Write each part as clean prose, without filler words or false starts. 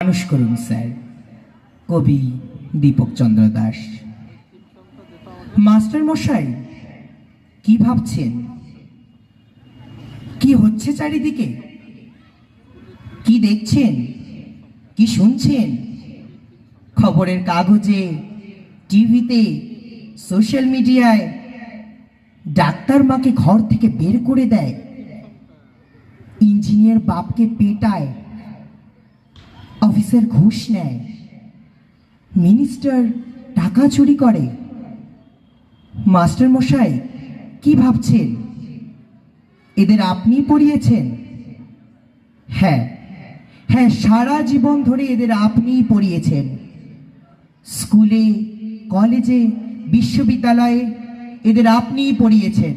মানুষ করুন স্যার। কবি দীপক চন্দ্র দাস। মাস্টার মশাই, কি ভাবছেন? কি হচ্ছে চারিদিকে? কি দেখছেন? কি শুনছেন? খবরের কাগজে, টিভিতে, সোশ্যাল মিডিয়ায় ডাক্তার মাকে ঘর থেকে বের করে দেয়, ইঞ্জিনিয়ার বাপকে পেটায়, অফিসার ঘুষ নেয়, মিনিস্টার টাকা চুরি করে। মাস্টার মশাই, কি ভাবছেন? এদের আপনি পড়িয়েছেন? হ্যাঁ হ্যাঁ, সারা জীবন ধরে এদের আপনিই পড়িয়েছেন। স্কুলে, কলেজে, বিশ্ববিদ্যালয়ে এদের আপনিই পড়িয়েছেন।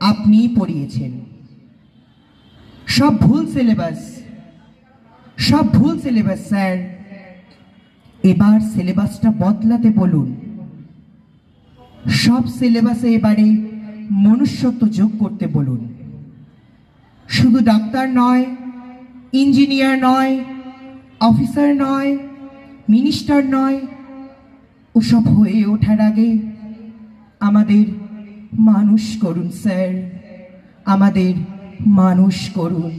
আপনিই পড়িয়েছেন। সব ভুল সিলেবাস, সব ভুল সিলেবাস স্যার। এবার সিলেবাসটা বদলাতে বলুন। সব সিলেবাসে এবারে মনুষ্যত্ব যোগ করতে বলুন। শুধু ডাক্তার নয়, ইঞ্জিনিয়ার নয়, অফিসার নয়, মিনিস্টার নয়, ওসব হয়ে ওঠার আগে আমাদের মানুষ করুন স্যার। আমাদের মানুষ করুন,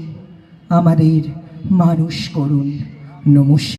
আমাদের মানুষ করুন। নমস্কার।